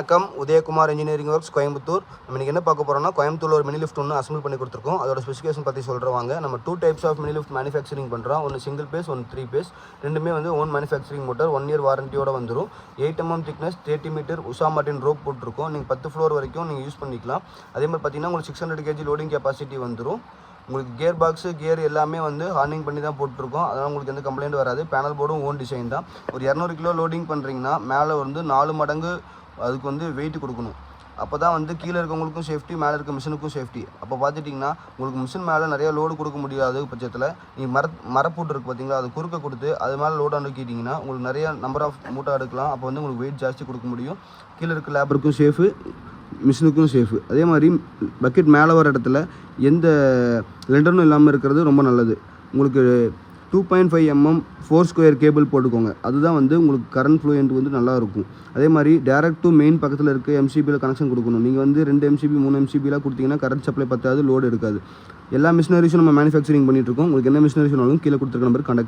வணக்கம், Udhayakumar engineering works Coimbatore. நம்ம இன்றைக்கி என்ன பார்க்க போகிறோம்னா, கோயம்புத்தூரில் ஒரு மினி லிஃப்ட் ஒன்று அசம்பிள் பண்ணி கொடுத்துருக்கோம். அதோட ஸ்பெசிஃபிகேஷன் பற்றி சொல்கிறவாங்க. நம்ம 2 types of mini lift manufacturing பண்ணுறோம். ஒன்று சிங்கிள் பேஸ், ஒன்று 3 பேஸ். ரெண்டுமே வந்து ஓன் மேனுஃபேக்சரிங் மோட்டர், 1 இயர் வாரண்டியோட வந்துடும். 8 mm thickness, 30 metre Usha Martin rope போட்டிருக்கோம். நீங்கள் 10 ஃப்ளோர் வரைக்கும் நீங்கள் யூஸ் பண்ணிக்கலாம். அதே மாதிரி பார்த்தீங்கன்னா உங்களுக்கு 600 kg லோடிங் கெப்பாசிட்டி வந்துடும். உங்களுக்கு கியர் பாக்ஸு கியர் எல்லாமே வந்து ஹார்னிங் பண்ணி தான் போட்டிருக்கோம். அதனால் உங்களுக்கு எந்த கம்ப்ளைண்ட் வராது. பேனல் போர்டும் ஓன் டிசைன் தான். ஒரு 200 கிலோ லோடிங் பண்ணுறீங்கன்னா மேலே வந்து 4 மடங்கு அதுக்கு வந்து வெயிட் கொடுக்கணும். அப்போ தான் வந்து கீழே இருக்கவங்களுக்கும் சேஃப்டி, மேலே இருக்க மிஷினுக்கும் சேஃப்டி. அப்போ பார்த்துட்டிங்கன்னா உங்களுக்கு மிஷின் மேலே நிறைய லோடு கொடுக்க முடியாத பட்சத்தில் நீங்கள் மரப்பூட்டு இருக்குது பார்த்தீங்களா, அது குறுக்க கொடுத்து அது மேலே லோடு அனுக்கிட்டிங்கன்னா உங்களுக்கு நிறைய நம்பர் ஆஃப் மூட்டை எடுக்கலாம். அப்போ வந்து உங்களுக்கு வெயிட் ஜாஸ்தி கொடுக்க முடியும். கீழே இருக்க லேபருக்கும் சேஃபு, மிஷினுக்கும் சேஃபு. அதே மாதிரி பக்கெட் மேலே வர இடத்துல எந்த லெண்டரும் இல்லாமல் இருக்கிறது ரொம்ப நல்லது. உங்களுக்கு 2.5 mm 4 ஸ்கொயர் கேபிள் போட்டுக்கோங்க. அதுதான் வந்து உங்களுக்கு கரண்ட் ஃப்ளூயன்ட் வந்து நல்லாயிருக்கும். அதே மாதிரி டேரக்ட் டு மெயின் பக்கத்தில் இருக்க எம்சிபியில் கனெக்ஷன் கொடுக்கணும். நீங்கள் வந்து 2 MCB 3 MCBலாம் கொடுத்தீங்கன்னா கரண்ட் சப்ளை பத்தாது, லோடு எடுக்காது. எல்லா மிஷினரிஸும் நம்ம மேனுஃபேக்சரிங் பண்ணிகிட்ருக்கோம். உங்களுக்கு என்ன மிஷினரிஸ் வேணாலும் கீழே கொடுத்துருக்க நம்பர் கான்டாக்ட்